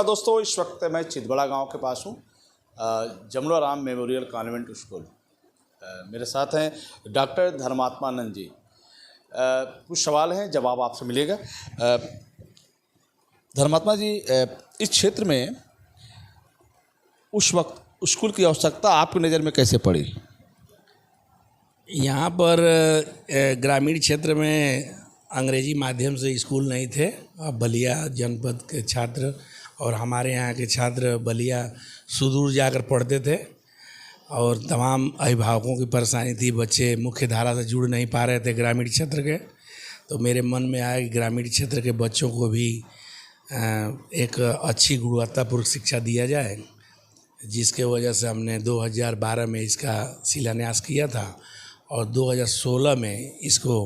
दोस्तों, इस वक्त मैं चितबड़ा गांव के पास हूँ, Jamuna Ram memorial convent school. मेरे साथ हैं डॉक्टर धर्मात्मानंद जी। कुछ सवाल हैं, जवाब आपसे मिलेगा। धर्मात्मा जी, इस क्षेत्र में उस वक्त स्कूल की आवश्यकता आपकी नज़र में कैसे पड़ी? यहाँ पर ग्रामीण क्षेत्र में अंग्रेजी माध्यम से स्कूल नहीं थे। बलिया जनपद के छात्र और हमारे यहाँ के छात्र बलिया सुदूर जाकर पढ़ते थे और तमाम अभिभावकों की परेशानी थी। बच्चे मुख्य धारा से जुड़ नहीं पा रहे थे ग्रामीण क्षेत्र के। तो मेरे मन में आया कि ग्रामीण क्षेत्र के बच्चों को भी एक अच्छी गुणवत्तापूर्ण शिक्षा दिया जाए, जिसके वजह से हमने 2012 में इसका शिलान्यास किया था और 2016 में इसको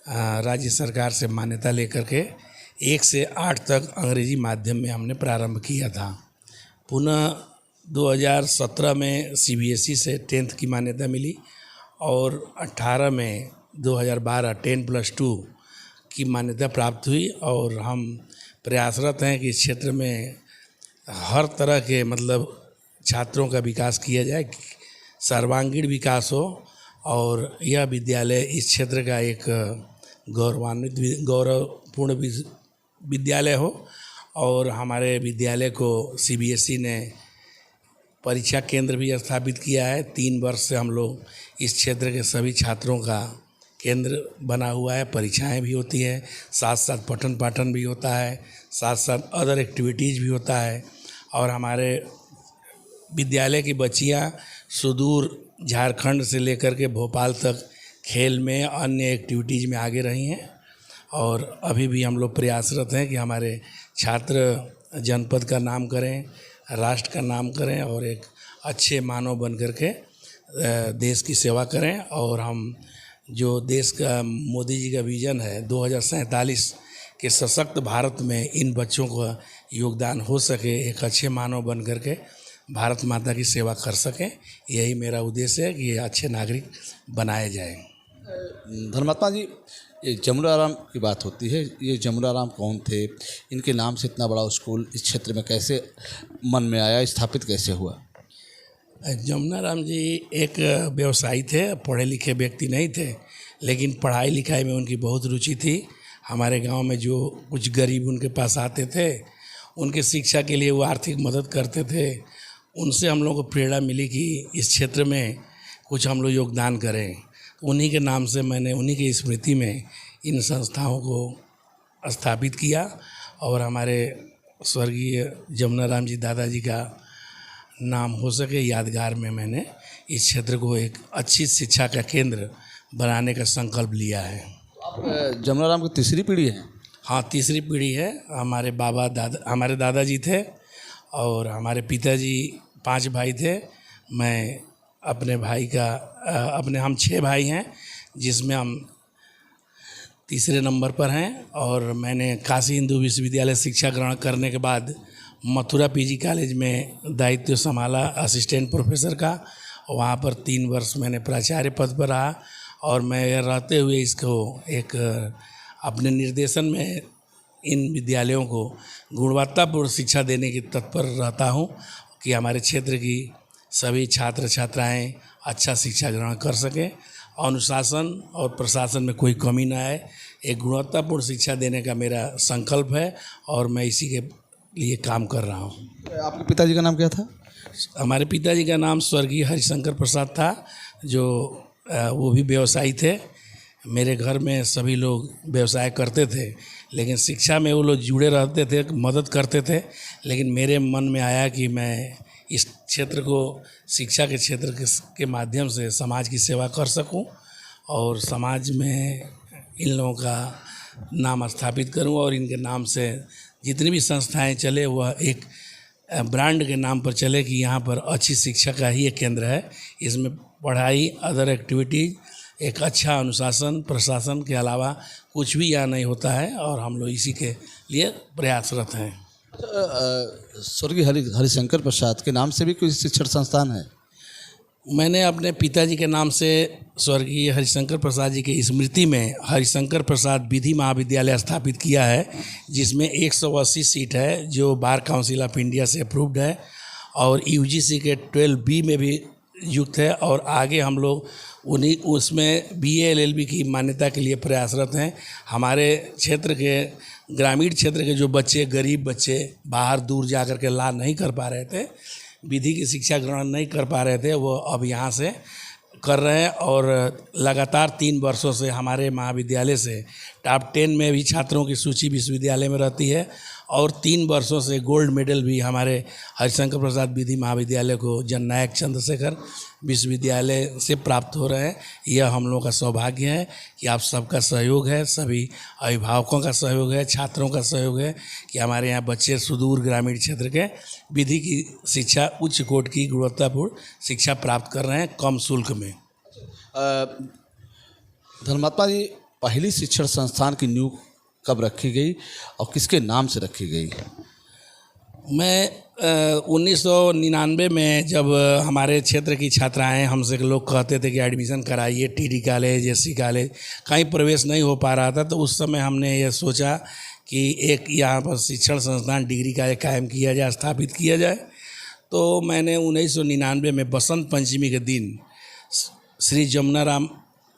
राज्य सरकार से मान्यता लेकर के 1 से 8 तक अंग्रेजी माध्यम में हमने प्रारंभ किया था। पुनः 2017 में CBSE से 10th की मान्यता मिली और 18 में 2012 10+2 की मान्यता प्राप्त हुई। और हम प्रयासरत हैं कि इस क्षेत्र में हर तरह के छात्रों का विकास किया जाए, सर्वांगीण विकास हो और यह विद्यालय इस क्षेत्र का एक गौरवपूर्ण विद्यालय हो। और हमारे विद्यालय को CBSE ने परीक्षा केंद्र भी स्थापित किया है। 3 वर्ष से हम लोग इस क्षेत्र के सभी छात्रों का केंद्र बना हुआ है। परीक्षाएं भी होती है, साथ साथ पठन पाठन भी होता है, साथ साथ अदर एक्टिविटीज़ भी होता है। और हमारे विद्यालय की बच्चियां सुदूर झारखंड से लेकर के भोपाल तक खेल में, अन्य एक्टिविटीज़ में आगे रही हैं। और अभी भी हम लोग प्रयासरत हैं कि हमारे छात्र जनपद का नाम करें, राष्ट्र का नाम करें और एक अच्छे मानव बन कर के देश की सेवा करें। और हम जो देश का मोदी जी का विज़न है 2047 के सशक्त भारत में इन बच्चों का योगदान हो सके, एक अच्छे मानव बन कर के भारत माता की सेवा कर सकें। यही मेरा उद्देश्य है कि ये अच्छे नागरिक बनाए जाएं। धर्मात्मा जी, ये जमुना राम की बात होती है, ये जमुना राम कौन थे? इनके नाम से इतना बड़ा स्कूल इस क्षेत्र में कैसे मन में आया, स्थापित कैसे हुआ? जमुना राम जी एक व्यवसायी थे, पढ़े लिखे व्यक्ति नहीं थे, लेकिन पढ़ाई लिखाई में उनकी बहुत रुचि थी। हमारे गांव में जो कुछ गरीब उनके पास आते थे, उनके शिक्षा के लिए वो आर्थिक मदद करते थे। उनसे हम लोग को प्रेरणा मिली कि इस क्षेत्र में कुछ हम लोग योगदान करें। उन्हीं के नाम से मैंने उन्हीं की स्मृति में इन संस्थाओं को स्थापित किया। और हमारे स्वर्गीय जमुना राम जी दादाजी का नाम हो सके यादगार में मैंने इस क्षेत्र को एक अच्छी शिक्षा का केंद्र बनाने का संकल्प लिया है। आप जमुना राम की तीसरी पीढ़ी हैं? हाँ, तीसरी पीढ़ी है। हमारे दादाजी थे और हमारे पिताजी 5 भाई थे। मैं अपने भाई का हम 6 भाई हैं, जिसमें हम तीसरे नंबर पर हैं। और मैंने काशी हिंदू विश्वविद्यालय शिक्षा ग्रहण करने के बाद मथुरा PG कॉलेज में दायित्व संभाला असिस्टेंट प्रोफेसर का। वहाँ पर 3 वर्ष मैंने प्राचार्य पद पर रहा और मैं रहते हुए इसको एक अपने निर्देशन में इन विद्यालयों को गुणवत्तापूर्ण शिक्षा देने की तत्पर रहता हूँ कि हमारे क्षेत्र की सभी छात्र छात्राएं अच्छा शिक्षा ग्रहण कर सकें, अनुशासन और प्रशासन में कोई कमी ना आए। एक गुणवत्तापूर्ण शिक्षा देने का मेरा संकल्प है और मैं इसी के लिए काम कर रहा हूँ। आपके पिताजी का नाम क्या था? हमारे पिताजी का नाम स्वर्गीय हरिशंकर प्रसाद था, जो वो भी व्यवसायी थे। मेरे घर में सभी लोग व्यवसाय करते थे, लेकिन शिक्षा में वो लोग जुड़े रहते थे, मदद करते थे। लेकिन मेरे मन में आया कि मैं इस क्षेत्र को शिक्षा के क्षेत्र के माध्यम से समाज की सेवा कर सकूं और समाज में इन लोगों का नाम स्थापित करूं और इनके नाम से जितनी भी संस्थाएं चले वह एक ब्रांड के नाम पर चले कि यहाँ पर अच्छी शिक्षा का ही एक केंद्र है। इसमें पढ़ाई, अदर एक्टिविटीज़, एक अच्छा अनुशासन प्रशासन के अलावा कुछ भी यहाँ नहीं होता है और हम लोग इसी के लिए प्रयासरत हैं। स्वर्गीय हरिशंकर प्रसाद के नाम से भी कोई शिक्षण संस्थान है? मैंने अपने पिताजी के नाम से स्वर्गीय हरिशंकर प्रसाद जी की स्मृति में हरिशंकर प्रसाद विधि महाविद्यालय स्थापित किया है, जिसमें 180 सीट है, जो बार काउंसिल ऑफ इंडिया से अप्रूव्ड है और यूजीसी के 12B में भी युक्त है। और आगे हम लोग उन्हीं उसमें BA LLB की मान्यता के लिए प्रयासरत हैं। हमारे क्षेत्र के ग्रामीण क्षेत्र के जो बच्चे, गरीब बच्चे बाहर दूर जा कर के लाभ नहीं कर पा रहे थे, विधि की शिक्षा ग्रहण नहीं कर पा रहे थे, वो अब यहाँ से कर रहे हैं। और लगातार 3 वर्षों से हमारे महाविद्यालय से टॉप 10 में भी छात्रों की सूची विश्वविद्यालय में रहती है और 3 वर्षों से गोल्ड मेडल भी हमारे हरिशंकर प्रसाद विधि महाविद्यालय को जननायक चंद्रशेखर विश्वविद्यालय से प्राप्त हो रहे हैं। यह हम लोगों का सौभाग्य है कि आप सबका सहयोग है, सभी अभिभावकों का सहयोग है, छात्रों का सहयोग है कि हमारे यहाँ बच्चे सुदूर ग्रामीण क्षेत्र के विधि की शिक्षा, उच्च कोटि की गुणवत्तापूर्ण शिक्षा प्राप्त कर रहे हैं कम शुल्क में। धर्मात्मा जी, पहली शिक्षण संस्थान की नींव कब रखी गई और किसके नाम से रखी गई? मैं 1999 में जब हमारे क्षेत्र की छात्राएं हमसे लोग कहते थे कि एडमिशन कराइए TD कॉलेज, SC कॉलेज, कहीं प्रवेश नहीं हो पा रहा था, तो उस समय हमने ये सोचा कि एक यहाँ पर शिक्षण संस्थान डिग्री का कायम किया जाए, स्थापित किया जाए। तो मैंने 1999 में बसंत पंचमी के दिन श्री जमुना राम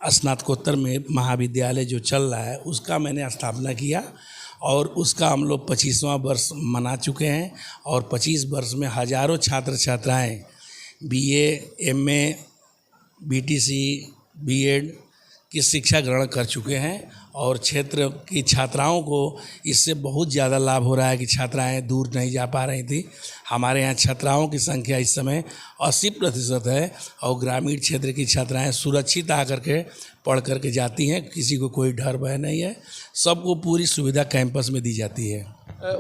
स्नातकोत्तर में महाविद्यालय जो चल रहा है उसका मैंने स्थापना किया और उसका हम लोग 25वां वर्ष मना चुके हैं और 25 वर्ष में हज़ारों छात्र छात्राएं BA, MA, BTC, B.Ed की शिक्षा ग्रहण कर चुके हैं और क्षेत्र की छात्राओं को इससे बहुत ज़्यादा लाभ हो रहा है कि छात्राएं दूर नहीं जा पा रही थी। हमारे यहाँ छात्राओं की संख्या इस समय 80% है और ग्रामीण क्षेत्र की छात्राएं सुरक्षित आकर के पढ़ कर के जाती हैं, किसी को कोई डर भय नहीं है, सबको पूरी सुविधा कैंपस में दी जाती है।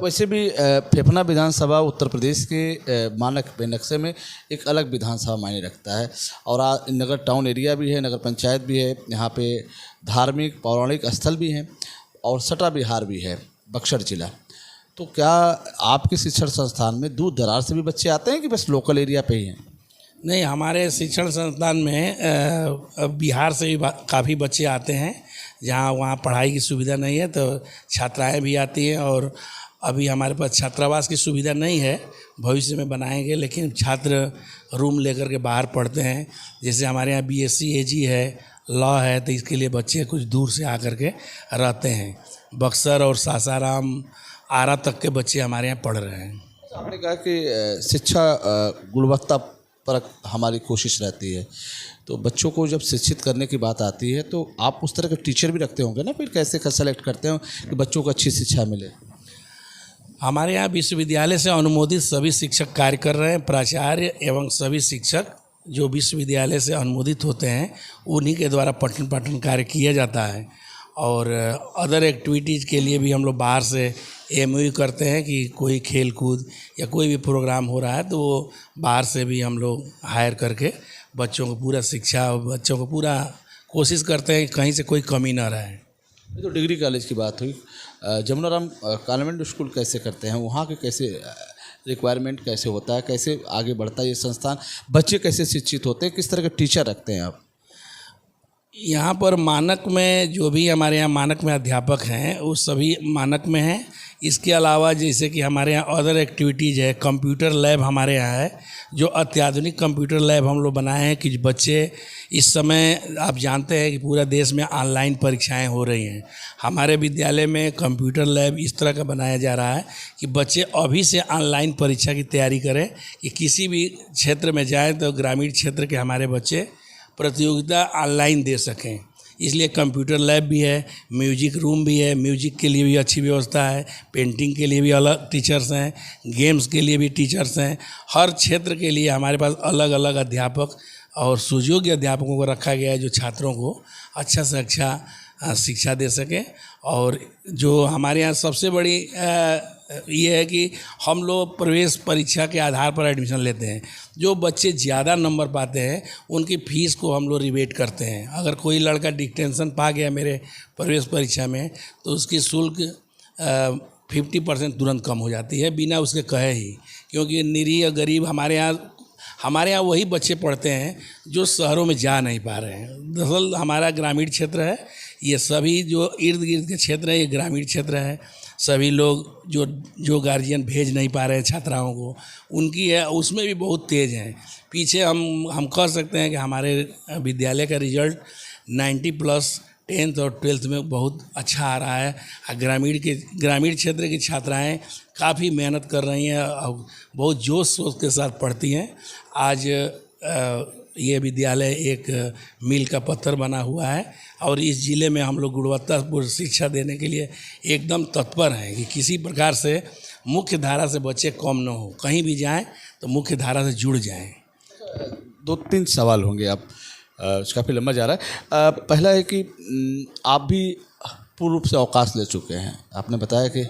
वैसे भी फेफना विधानसभा उत्तर प्रदेश के मानक नक्शे में एक अलग विधानसभा मायने रखता है और नगर टाउन एरिया भी है, नगर पंचायत भी है, यहाँ पे धार्मिक पौराणिक स्थल भी हैं और सटा बिहार भी है, बक्सर जिला। तो क्या आपके शिक्षण संस्थान में दूर दराज से भी बच्चे आते हैं कि बस लोकल एरिया पे ही हैं? नहीं, हमारे शिक्षण संस्थान में बिहार से भी काफ़ी बच्चे आते हैं, जहाँ वहाँ पढ़ाई की सुविधा नहीं है तो छात्राएं भी आती हैं। और अभी हमारे पास छात्रावास की सुविधा नहीं है, भविष्य में बनाएंगे, लेकिन छात्र रूम लेकर के बाहर पढ़ते हैं। जैसे हमारे यहाँ BSc AG है, लॉ है, तो इसके लिए बच्चे कुछ दूर से आकर के रहते हैं। बक्सर और सासाराम, आरा तक के बच्चे हमारे यहाँ पढ़ रहे हैं। आपने कहा कि शिक्षा गुणवत्ता पर हमारी कोशिश रहती है, तो बच्चों को जब शिक्षित करने की बात आती है तो आप उस तरह के टीचर भी रखते होंगे ना, फिर कैसे सेलेक्ट करते हो कि बच्चों को अच्छी शिक्षा मिले? हमारे यहाँ विश्वविद्यालय से अनुमोदित सभी शिक्षक कार्य कर रहे हैं। प्राचार्य एवं सभी शिक्षक जो विश्वविद्यालय से अनुमोदित होते हैं उन्हीं के द्वारा पठन पाठन कार्य किया जाता है। और अदर एक्टिविटीज़ के लिए भी हम लोग बाहर से MOU करते हैं कि कोई खेल कूद या कोई भी प्रोग्राम हो रहा है तो वो बाहर से भी हम लोग हायर करके बच्चों को पूरा शिक्षा, बच्चों को पूरा कोशिश करते हैं कि कहीं से कोई कमी ना रहे। तो डिग्री कॉलेज की बात हुई, जमुना राम कॉन्वेंट स्कूल कैसे करते हैं, वहाँ के कैसे रिक्वायरमेंट कैसे होता है, कैसे आगे बढ़ता है ये संस्थान, बच्चे कैसे शिक्षित होते हैं, किस तरह के टीचर रखते हैं आप? यहाँ पर मानक में जो भी हमारे यहाँ मानक में अध्यापक हैं वो सभी मानक में हैं। इसके अलावा जैसे कि हमारे यहाँ अदर एक्टिविटीज़ है, कंप्यूटर लैब हमारे यहाँ है, जो अत्याधुनिक कंप्यूटर लैब हम लोग बनाए हैं कि बच्चे इस समय आप जानते हैं कि पूरा देश में ऑनलाइन परीक्षाएं हो रही हैं। हमारे विद्यालय में कंप्यूटर लैब इस तरह का बनाया जा रहा है कि बच्चे अभी से ऑनलाइन परीक्षा की तैयारी करें कि किसी भी क्षेत्र में जाएँ तो ग्रामीण क्षेत्र के हमारे बच्चे प्रतियोगिता ऑनलाइन दे सकें। इसलिए कंप्यूटर लैब भी है, म्यूजिक रूम भी है, म्यूजिक के लिए भी अच्छी व्यवस्था है, पेंटिंग के लिए भी अलग टीचर्स हैं, गेम्स के लिए भी टीचर्स हैं। हर क्षेत्र के लिए हमारे पास अलग अलग अध्यापक और सुयोग्य अध्यापकों को रखा गया है जो छात्रों को अच्छा से अच्छा शिक्षा दे सकें। और जो हमारे यहाँ सबसे बड़ी ये है कि हम लोग प्रवेश परीक्षा के आधार पर एडमिशन लेते हैं। जो बच्चे ज़्यादा नंबर पाते हैं उनकी फ़ीस को हम लोग रिबेट करते हैं। अगर कोई लड़का डिस्टिंक्शन पा गया मेरे प्रवेश परीक्षा में तो उसकी शुल्क 50% तुरंत कम हो जाती है बिना उसके कहे ही, क्योंकि निरीह गरीब हमारे यहाँ हमारे यहाँ वही बच्चे पढ़ते हैं जो शहरों में जा नहीं पा रहे हैं। दरअसल हमारा ग्रामीण क्षेत्र है, ये सभी जो इर्द गिर्द के क्षेत्र है ये ग्रामीण क्षेत्र है। सभी लोग जो गार्जियन भेज नहीं पा रहे हैं छात्राओं को, उनकी है उसमें भी बहुत तेज़ हैं। पीछे हम कह सकते हैं कि हमारे विद्यालय का रिजल्ट 90+ 10th और 12th में बहुत अच्छा आ रहा है। ग्रामीण क्षेत्र की छात्राएं काफ़ी मेहनत कर रही हैं और बहुत जोश शोश के साथ पढ़ती हैं। आज ये विद्यालय एक मील का पत्थर बना हुआ है और इस ज़िले में हम लोग गुणवत्तापूर्ण शिक्षा देने के लिए एकदम तत्पर हैं कि किसी प्रकार से मुख्य धारा से बच्चे कम न हो, कहीं भी जाएं तो मुख्य धारा से जुड़ जाएं। 2-3 सवाल होंगे, आप काफ़ी लंबा जा रहा है। पहला है कि आप भी पूर्ण रूप से अवकाश ले चुके हैं। आपने बताया कि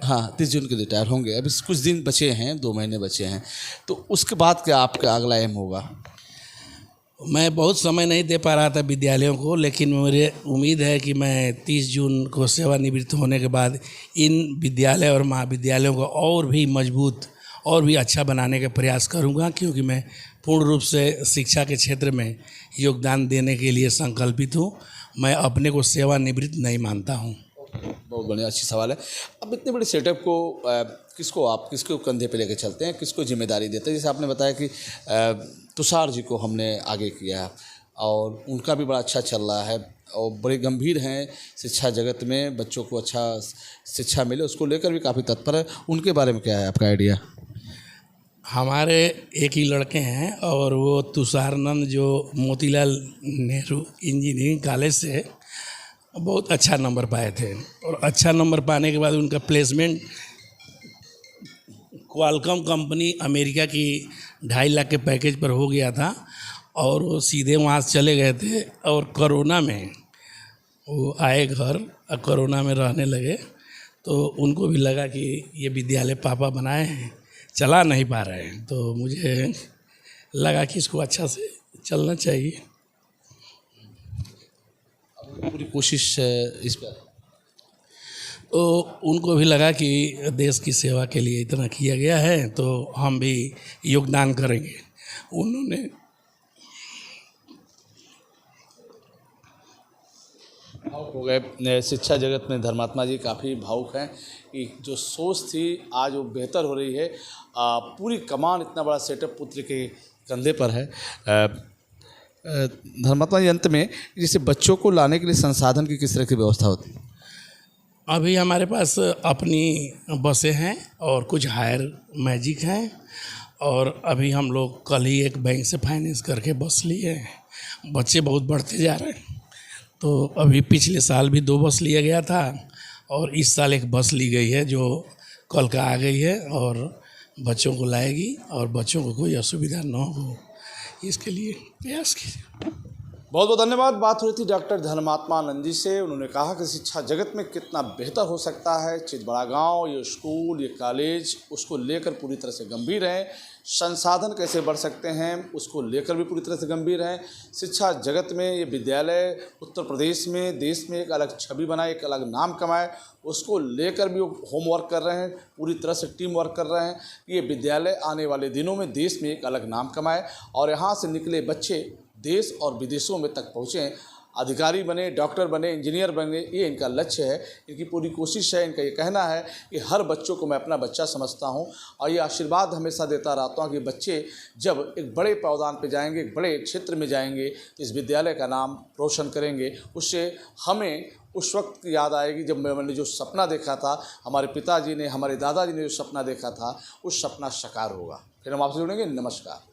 हाँ 30 जून के रिटायर होंगे, अभी कुछ दिन बचे हैं, 2 महीने बचे हैं, तो उसके बाद क्या आपका अगला एम होगा? मैं बहुत समय नहीं दे पा रहा था विद्यालयों को, लेकिन मुझे उम्मीद है कि मैं 30 जून को सेवानिवृत्त होने के बाद इन विद्यालय और महाविद्यालयों को और भी मजबूत और भी अच्छा बनाने का प्रयास करूंगा, क्योंकि मैं पूर्ण रूप से शिक्षा के क्षेत्र में योगदान देने के लिए संकल्पित हूं। मैं अपने को सेवानिवृत्त नहीं मानता हूं। बहुत बढ़िया, अच्छी सवाल है। अब इतने बड़े सेटअप को किसको कंधे पे लेकर चलते हैं, किसको जिम्मेदारी देते हैं? जैसे आपने बताया कि तुषार जी को हमने आगे किया और उनका भी बड़ा अच्छा चल रहा है और बड़े गंभीर हैं शिक्षा जगत में, बच्चों को अच्छा शिक्षा मिले उसको लेकर भी काफ़ी तत्पर है। उनके बारे में क्या है आपका आइडिया? हमारे एक ही लड़के हैं और वो तुषारनंद जो मोतीलाल नेहरू इंजीनियरिंग कॉलेज से बहुत अच्छा नंबर पाए थे और अच्छा नंबर पाने के बाद उनका प्लेसमेंट क्वालकॉम कंपनी अमेरिका की 2.5 लाख के पैकेज पर हो गया था और वो सीधे वहाँ से चले गए थे और कोरोना में वो आए घर और कोरोना में रहने लगे। तो उनको भी लगा कि ये विद्यालय पापा बनाए हैं, चला नहीं पा रहे हैं, तो मुझे लगा कि इसको अच्छा से चलना चाहिए। पूरी कोशिश इस पर, तो उनको भी लगा कि देश की सेवा के लिए इतना किया गया है तो हम भी योगदान करेंगे। उन्होंने भावुक हो गए। शिक्षा जगत में धर्मात्मा जी काफ़ी भावुक हैं कि जो सोच थी आज वो बेहतर हो रही है। पूरी कमान, इतना बड़ा सेटअप पुत्र के कंधे पर है। धर्मात्मा जी, अंत में जैसे बच्चों को लाने के लिए संसाधन की किस तरह की व्यवस्था होती है? अभी हमारे पास अपनी बसें हैं और कुछ हायर मैजिक हैं और अभी हम लोग कल ही एक बैंक से फाइनेंस करके बस लिए हैं। बच्चे बहुत बढ़ते जा रहे हैं, तो अभी पिछले साल भी 2 बस लिया गया था और इस साल एक बस ली गई है जो कल का आ गई है और बच्चों को लाएगी और बच्चों को कोई असुविधा न हो इसके लिए प्रयास कीजिए। बहुत बहुत धन्यवाद। बात हो रही थी डॉक्टर धर्मात्मानंद जी से। उन्होंने कहा कि शिक्षा जगत में कितना बेहतर हो सकता है। चितबड़ा गांव, ये स्कूल, ये कॉलेज, उसको लेकर पूरी तरह से गंभीर हैं। संसाधन कैसे बढ़ सकते हैं उसको लेकर भी पूरी तरह से गंभीर हैं। शिक्षा जगत में ये विद्यालय उत्तर प्रदेश में, देश में एक अलग छवि बनाए, एक अलग नाम कमाए, उसको लेकर भी वो होमवर्क कर रहे हैं, पूरी तरह से टीम वर्क कर रहे हैं। ये विद्यालय आने वाले दिनों में देश में एक अलग नाम कमाए और यहाँ से निकले बच्चे देश और विदेशों में तक पहुँचें, अधिकारी बने, डॉक्टर बने, इंजीनियर बने। ये इनका लक्ष्य है, इनकी पूरी कोशिश है। इनका ये कहना है कि हर बच्चों को मैं अपना बच्चा समझता हूँ और ये आशीर्वाद हमेशा देता रहता हूँ कि बच्चे जब एक बड़े पायदान पे जाएंगे, एक बड़े क्षेत्र में जाएंगे तो इस विद्यालय का नाम रोशन करेंगे। उससे हमें उस वक्त की याद आएगी जब मैंने जो सपना देखा था, हमारे पिताजी ने, हमारे दादाजी ने जो सपना देखा था, उस सपना साकार होगा। फिर हम आपसे जुड़ेंगे। नमस्कार।